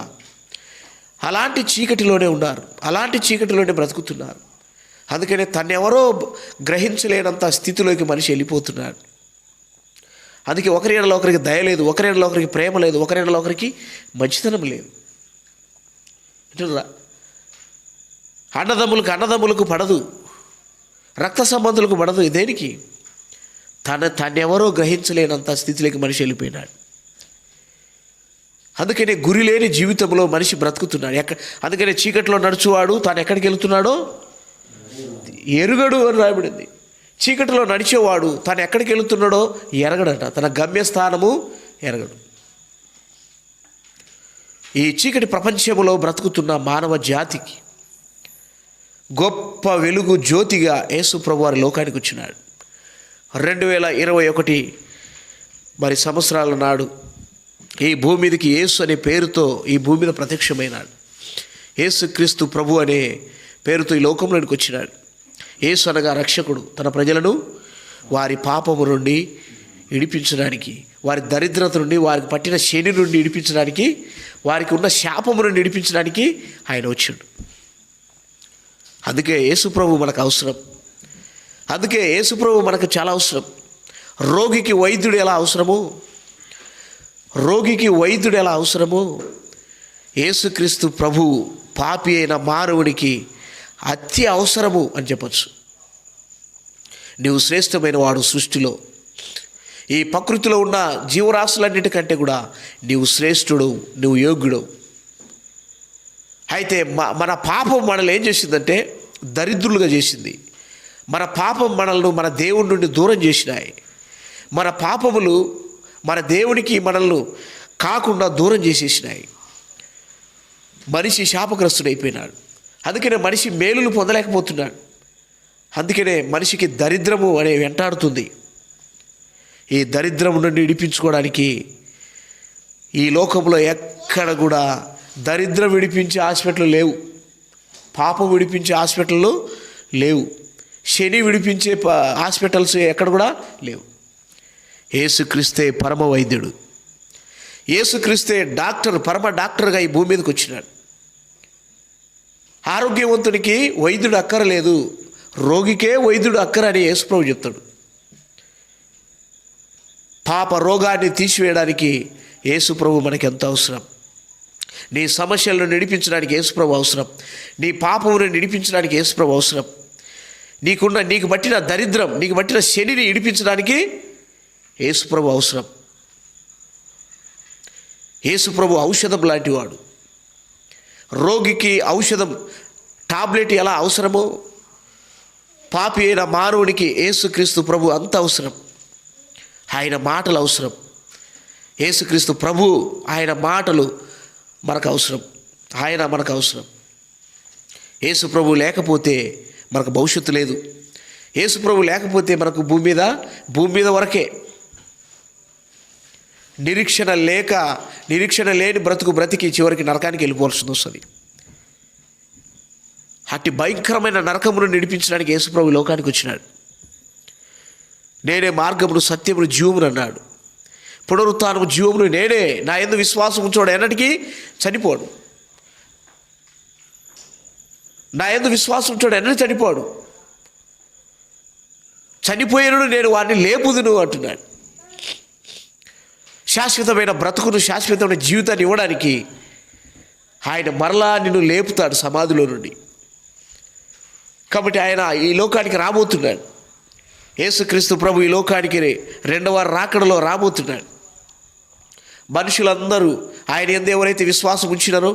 అలాంటి చీకటిలోనే ఉన్నారు, అలాంటి చీకటిలోనే బ్రతుకుతున్నారు. అందుకనే తన్నెవరో గ్రహించలేనంత స్థితిలోకి మనిషి వెళ్ళిపోతున్నాడు. అందుకే ఒకరి ఎడల ఒకరికి దయ లేదు, ఒకరి ఎడల ఒకరికి ప్రేమ లేదు, ఒకరి ఎడల ఒకరికి మంచితనం లేదు. వింటున్నారా? అన్నదమ్ములకు పడదు, రక్త సంబంధులకు పడదు. దేనికి? తన్నెవరో గ్రహించలేనంత స్థితిలోకి మనిషి వెళ్ళిపోయినాడు. అందుకనే గురి లేని జీవితంలో మనిషి బ్రతుకుతున్నాడు. అందుకనే చీకటిలో నడుచువాడు తాను ఎక్కడికి వెళుతున్నాడో ఎరుగడు అని రాయబడింది. చీకటిలో నడిచేవాడు తాను ఎక్కడికి వెళుతున్నాడో ఎరగడట, తన గమ్యస్థానము ఎరగడు. ఈ చీకటి ప్రపంచంలో బ్రతుకుతున్న మానవ జాతికి గొప్ప వెలుగు జ్యోతిగా యేసు ప్రభువారు లోకానికి వచ్చినాడు. 2021 మరి సంవత్సరాల నాడు ఈ భూమి మీదకి యేసు అనే పేరుతో ఈ భూమి మీద ప్రత్యక్షమైనాడు. యేసుక్రీస్తు ప్రభు అనే పేరుతో ఈ లోకంలోనికి వచ్చినాడు. యేసు అనగా రక్షకుడు, తన ప్రజలను వారి పాపము నుండి విడిపించడానికి, వారి దరిద్రత నుండి, వారికి పట్టిన శని నుండి విడిపించడానికి, వారికి ఉన్న శాపము నుండి విడిపించడానికి ఆయన వచ్చాడు. అందుకే యేసుప్రభు మనకు అవసరం. అందుకే యేసుప్రభు మనకు చాలా అవసరం. రోగికి వైద్యుడు ఎలా అవసరమో యేసుక్రీస్తు ప్రభు పాపి అయిన మానవునికి అతి అవసరము అని చెప్పచ్చు. నీవు శ్రేష్టమైన వాడు సృష్టిలో, ఈ ప్రకృతిలో ఉన్న జీవరాశులన్నిటికంటే కూడా నీవు శ్రేష్ఠుడు, నువ్వు యోగ్యుడు. అయితే మన పాపం మనల్ని ఏం చేసిందంటే దరిద్రులుగా చేసింది. మన పాపం మనల్ని మన దేవుడి నుండి దూరం చేసినాయి. మన పాపములు మన దేవునికి మనల్ని కాకుండా దూరం చేసేసినాయి. మనిషి శాపగ్రస్తుడైపోయినాడు. అందుకనే మనిషి మేలులు పొందలేకపోతున్నాడు. అందుకనే మనిషికి దరిద్రము అనే వెంటాడుతుంది. ఈ దరిద్రము నుండి విడిపించుకోవడానికి ఈ లోకంలో ఎక్కడ కూడా దరిద్రం విడిపించే హాస్పిటల్ లేవు, పాపం విడిపించే హాస్పిటళ్ళు లేవు, శని విడిపించే హాస్పిటల్స్ ఎక్కడ కూడా లేవు. యేసుక్రీస్తే పరమ వైద్యుడు, యేసుక్రీస్తే డాక్టర్, పరమ డాక్టర్గా ఈ భూమి మీదకి వచ్చినాడు. ఆరోగ్యవంతునికి వైద్యుడు అక్కరలేదు, రోగికే వైద్యుడు అక్కర అని యేసుప్రభు చెప్తాడు. పాప రోగాన్ని తీసివేయడానికి యేసుప్రభు మనకి ఎంత అవసరం. నీ సమస్యలను నడిపించడానికి యేసుప్రభు అవసరం. నీ పాపమును నడిపించడానికి యేసుప్రభు అవసరం. నీకు పట్టిన దరిద్రం, నీకు పట్టిన శనిని విడిపించడానికి యేసుప్రభు అవసరం. యేసుప్రభు ఔషధం లాంటివాడు. రోగికి ఔషధం, టాబ్లెట్ ఎలా అవసరమో పాపి అయిన మానవునికి యేసుక్రీస్తు ప్రభు అంత అవసరం. ఆయన మాటలు అవసరం. యేసుక్రీస్తు ప్రభు ఆయన మాటలు మనకు అవసరం. ఆయన మనకు అవసరం. యేసు ప్రభు లేకపోతే మనకు భవిష్యత్తు లేదు. యేసు ప్రభు లేకపోతే మనకు భూమి మీద వరకే. నిరీక్షణ లేని బ్రతికి చివరికి నరకానికి వెళ్ళిపోవాల్సి వస్తుంది. అట్టి భయంకరమైన నరకమును నడిపించడానికి యేసుప్రభు లోకానికి వచ్చినాడు. నేనే మార్గమును, సత్యమును, జీవమును అన్నాడు. పునరుత్థానము, జీవమును నేనే. నా యందు విశ్వాసం ఉంచోడు ఎన్నటికీ చనిపోడు. నా యందు విశ్వాసం ఉంచోడు ఎన్నటికీ చనిపోడు. చనిపోయినను నేను వాడిని లేపుదును అంటున్నాడు. శాశ్వతమైన బ్రతుకును, శాశ్వతమైన జీవితాన్ని ఇవ్వడానికి ఆయన మరలా నిన్ను లేపుతాడు సమాధిలో నుండి. కాబట్టి ఆయన ఈ లోకానికి రాబోతున్నాడు. యేసుక్రీస్తు ప్రభు ఈ లోకానికి రెండవ రాకడలో రాబోతున్నాడు. మనుషులందరూ ఆయన యందు ఎవరైతే విశ్వాసం ఉంచినారో,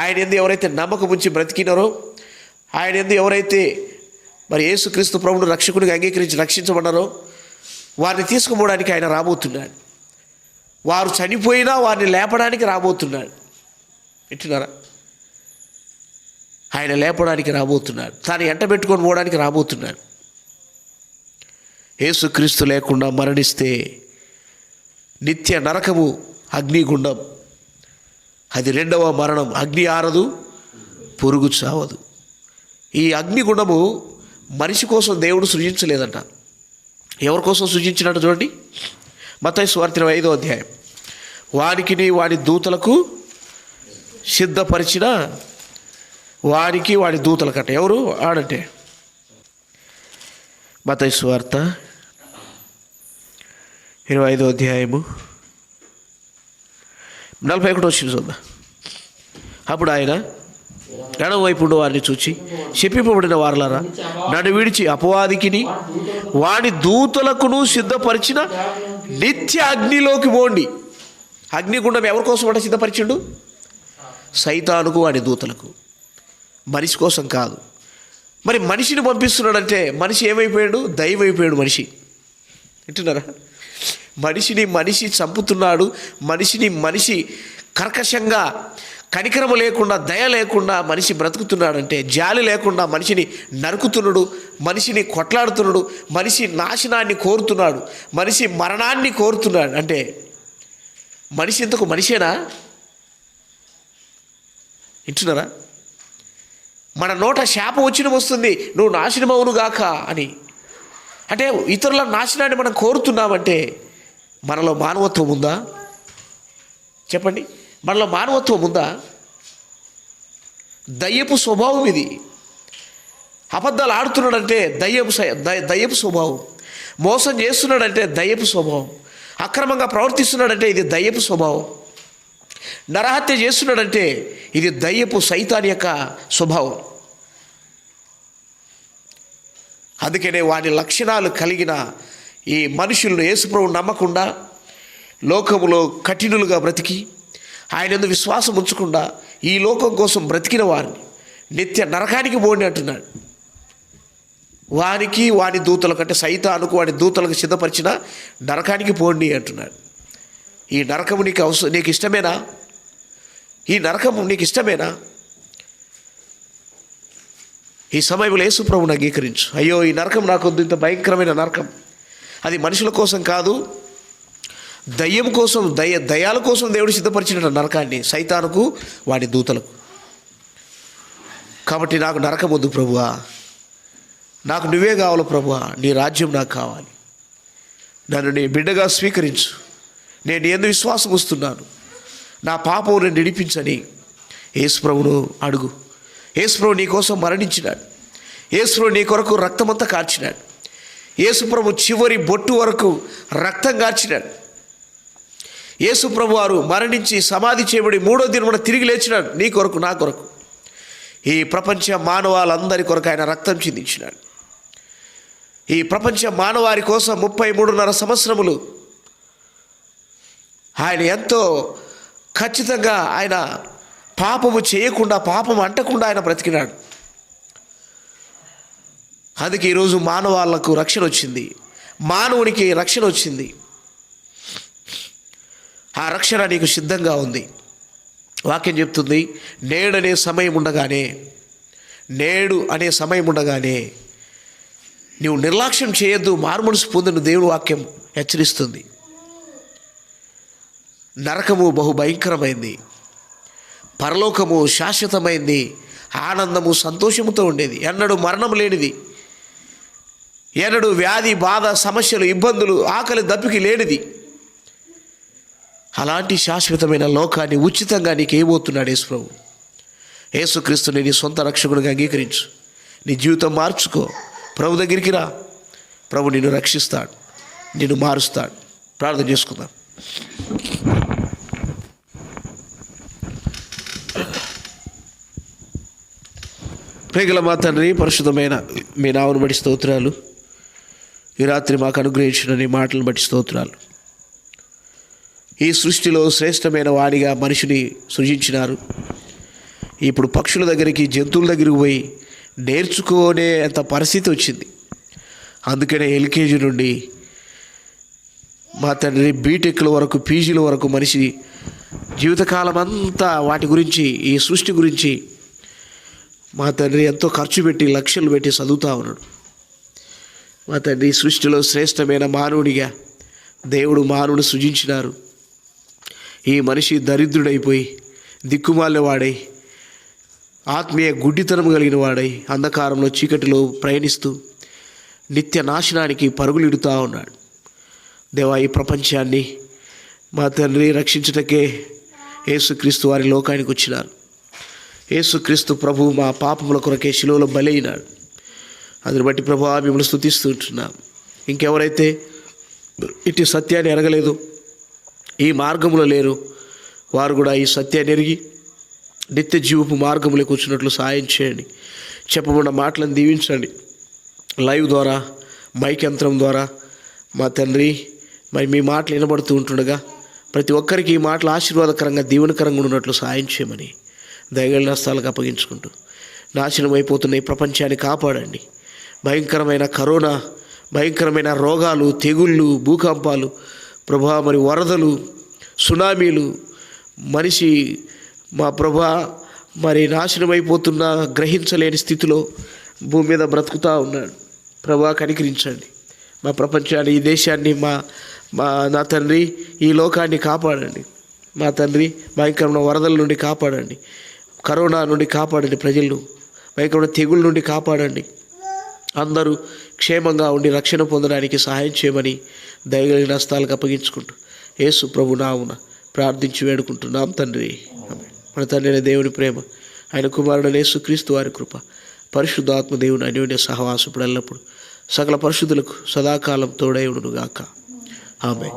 ఆయన యందు ఎవరైతే నమ్మకం ఉంచి బ్రతికినారో, ఆయన యందు ఎవరైతే మరి యేసుక్రీస్తు ప్రభువును రక్షకునిగా అంగీకరించి రక్షించబడ్డారో వారిని తీసుకుపోవడానికి ఆయన రాబోతున్నాడు. వారు చనిపోయినా వారిని లేపడానికి రాబోతున్నాడు. వింటున్నారా? ఆయన లేపడానికి రాబోతున్నాడు. తాను ఎంట పెట్టుకొని పోవడానికి రాబోతున్నాడు. యేసుక్రీస్తు లేకుండా మరణిస్తే నిత్య నరకము, అగ్నిగుండం. అది రెండవ మరణం. అగ్ని ఆరదు, పురుగు చావదు. ఈ అగ్నిగుండము మనిషి కోసం దేవుడు సృజించలేదంట. ఎవరి కోసం సృజించినట్టు చూడండి. మత్తయి సువార్త 25వ అధ్యాయం. వానికిని వాడి దూతలకు సిద్ధపరిచిన వారికి వాడి దూతలకట. ఎవరు ఆడంటే మత్తయి సువార్త 25వ అధ్యాయము 41వ వచనం చూద్దాం. అప్పుడు ఆయన ఎడమ వైపు ఉండి వారిని చూచి, శపింపబడిన వారలారా, నన్ను విడిచి అపవాదికిని వాడి దూతలకును సిద్ధపరిచిన నిత్య అగ్నిలోకి పోండి. అగ్నిగుండం ఎవరి కోసం అంటే సిద్ధపరిచిండు? సైతానుకు వాడి దూతలకు, మనిషి కోసం కాదు. మరి మనిషిని పంపిస్తున్నాడంటే మనిషి ఏమైపోయాడు? దయ్యం అయిపోయాడు మనిషి. వింటున్నారా? మనిషిని మనిషి చంపుతున్నాడు. మనిషి కర్కశంగా, కనికరము లేకుండా, దయ లేకుండా మనిషి బ్రతుకుతున్నాడంటే, జాలి లేకుండా మనిషిని నరుకుతున్నాడు, మనిషిని కొట్లాడుతున్నాడు, మనిషి నాశనాన్ని కోరుతున్నాడు, మనిషి మరణాన్ని కోరుతున్నాడు. అంటే మనిషి ఇంతకు మనిషేనా? వింటున్నారా? మన నోట శాపం వచ్చిన వస్తుంది, నువ్వు నాశనమవును గాక అని. అంటే ఇతరుల నాశనాన్ని మనం కోరుతున్నామంటే మనలో మానవత్వం ఉందా? చెప్పండి, మనలో మానవత్వం ఉందా? దయ్యపు స్వభావం ఇది. అబద్ధాలు ఆడుతున్నాడంటే దయ్యపు స్వభావం. మోసం చేస్తున్నాడంటే దయ్యపు స్వభావం. అక్రమంగా ప్రవర్తిస్తున్నాడంటే ఇది దయ్యపు స్వభావం. నరహత్య చేస్తున్నాడంటే ఇది దయ్యపు సైతాన్ యొక్క స్వభావం. అందుకనే వాని లక్షణాలు కలిగిన ఈ మనుషులను యేసుప్రభువు నమ్మకుండా, లోకములో కఠినులుగా బ్రతికి, ఆయన యందు విశ్వాసం ఉంచకుండా ఈ లోకం కోసం బ్రతికిన వారిని నిత్య నరకానికి పోండి అంటున్నాడు. వానికి వాని దూతలకు, అంటే సైతానుకు వాడి దూతలకు సిద్ధపరిచిన నరకానికి పోండి అంటున్నాడు. ఈ నరకము నీకు ఇష్టమేనా? ఈ నరకము నీకు ఇష్టమేనా? ఈ సమయంలో యేసు ప్రభువుని అంగీకరించు. అయ్యో, ఈ నరకం నాకు వద్దు, ఇంత భయంకరమైన నరకం. అది మనుషుల కోసం కాదు, దయ్యం కోసం, దయ్యాల కోసం దేవుడు సిద్ధపరిచిన నరకాన్ని, సైతానుకు వాడి దూతలకు. కాబట్టి నాకు నరకం వద్దు ప్రభువా, నాకు నువ్వే కావాలి ప్రభువా, నీ రాజ్యం నాకు కావాలి, నన్ను నీ బిడ్డగా స్వీకరించు, నేను నీ యందు విశ్వాసం వస్తున్నాను, నా పాపం నేను నిడిపించని యేసుప్రభును అడుగు. యేసుప్రభు నీ కోసం మరణించినాడు. యేసుప్రభు నీ కొరకు రక్తమంతా కార్చినాడు. యేసుప్రభు చివరి బొట్టు వరకు రక్తం కార్చినాడు. యేసుప్రభు వారు మరణించి సమాధి చేయబడి 3వ దినమున తిరిగి లేచినాడు. నీ కొరకు, నా కొరకు, ఈ ప్రపంచ మానవాళ్ళందరి కొరకు ఆయన రక్తం చిందించినాడు. ఈ ప్రపంచ మానవారి కోసం 33.5 సంవత్సరములు ఆయన ఎంతో ఖచ్చితంగా ఆయన పాపము చేయకుండా, పాపం అంటకుండా ఆయన బ్రతికినాడు. అందుకే ఈరోజు మానవాళ్ళకు రక్షణ వచ్చింది, మానవునికి రక్షణ వచ్చింది. ఆ రక్షణ నీకు సిద్ధంగా ఉంది. వాక్యం చెప్తుంది, నేడు అనే సమయం ఉండగానే నీవు నిర్లక్ష్యం చేయొద్దు, మారుమనసు పొందును దేవుని వాక్యం హెచ్చరిస్తుంది. నరకము బహు భయంకరమైంది, పరలోకము శాశ్వతమైంది, ఆనందము సంతోషముతో ఉండేది, ఎన్నడూ మరణం లేనిది, ఎన్నడూ వ్యాధి బాధ సమస్యలు ఇబ్బందులు ఆకలి దప్పికి లేనిది. అలాంటి శాశ్వతమైన లోకాన్ని ఉచితంగా నీకు ఏమవుతున్నాడు యేసు ప్రభు. యేసుక్రీస్తుని నీ సొంత రక్షకుడిగా అంగీకరించు, నీ జీవితం మార్చుకో, ప్రభు దగ్గరికి రా. ప్రభు నిన్ను రక్షిస్తాడు, నిన్ను మారుస్తాడు. ప్రార్థన చేసుకుందాం. ప్రేగల మా తండ్రి, పరిశుద్ధమైన మీ నామమును బట్టి స్తోత్రాలు. ఈ రాత్రి మాకు అనుగ్రహించిన నీ మాటలను బట్టి స్తోత్రాలు. ఈ సృష్టిలో శ్రేష్టమైన వాడిగా మనిషిని సృజించినారు. ఇప్పుడు పక్షుల దగ్గరికి, జంతువుల దగ్గరికి పోయి నేర్చుకునే అంత పరిస్థితి వచ్చింది. అందుకనే ఎల్కేజీ నుండి మా తండ్రి బీటెక్ల వరకు, పీజీల వరకు మనిషి జీవితకాలం అంతా వాటి గురించి, ఈ సృష్టి గురించి మా తండ్రి ఎంతో ఖర్చు పెట్టి, లక్షలు పెట్టి చదువుతూ ఉన్నాడు. మా తండ్రి సృష్టిలో శ్రేష్టమైన మానవుడిగా దేవుడు మానవుడు సృజించినారు. ఈ మనిషి దరిద్రుడైపోయి, దిక్కుమాలినవాడై, ఆత్మీయ గుడ్డితనం కలిగిన వాడై, అంధకారంలో, చీకటిలో ప్రయాణిస్తూ నిత్య నాశనానికి పరుగులిడుతూ ఉన్నాడు. దేవా, ఈ ప్రపంచాన్ని మా తండ్రి రక్షించుటకే యేసుక్రీస్తు వారి లోకానికి వచ్చినారు. యేసుక్రీస్తు ప్రభు మా పాపముల కొరకే శిలువలో బలి అయినాడు. అందుని బట్టి ప్రభువా మిమ్మల్ని స్తుతిస్తూ ఉంటున్నాం. ఇంకెవరైతే ఇటు సత్యాన్ని ఎరగలేదు, ఈ మార్గంలో లేరు, వారు కూడా ఈ సత్యాన్ని ఎరిగి నిత్య జీవపు మార్గంలో కూర్చున్నట్లు సాయం చేయండి. చెప్పబడిన మాటలను దీవించండి. లైవ్ ద్వారా, మైక్ యంత్రం ద్వారా మా తండ్రి మరి మీ మాటలు వినబడుతూ ఉంటుండగా ప్రతి ఒక్కరికి ఈ మాటలు ఆశీర్వాదకరంగా, దీవెనకరంగా ఉన్నట్లు సాయం చేయమని దయగల హస్తాలకు అప్పగించుకుంటూ నాశనం అయిపోతున్న ఈ ప్రపంచాన్ని కాపాడండి. భయంకరమైన కరోనా, భయంకరమైన రోగాలు, తెగుళ్ళు, భూకంపాలు, ప్రభా మరి వరదలు, సునామీలు, మనిషి మా ప్రభా మరి నాశనం అయిపోతున్న గ్రహించలేని స్థితిలో భూమి మీద బ్రతుకుతూ ఉన్నాడు. ప్రభా కనికరించండి. మా ప్రపంచాన్ని, ఈ దేశాన్ని, నా తండ్రి ఈ లోకాన్ని కాపాడండి. మా తండ్రి భయంకరమైన వరదల నుండి కాపాడండి, కరోనా నుండి కాపాడండి, ప్రజలను భయంకరమైన తెగుళ్ళ నుండి కాపాడండి. అందరూ క్షేమంగా ఉండి రక్షణ పొందడానికి సహాయం చేయమని దయగలిగిన హస్తాలకు అప్పగించుకుంటూ యేసు ప్రభు నామమున ప్రార్థించి వేడుకుంటున్నాం తండ్రి. మన తండ్రి అయిన దేవుని ప్రేమ, ఆయన కుమారుడు యేసుక్రీస్తు వారి కృప, పరిశుద్ధాత్మ దేవుని అన్యోన్య సహవాసప్పుడు ఎల్లప్పుడు సకల పరిశుద్ధులకు సదాకాలం తోడై ఉండునుగాక. ఆమేన్.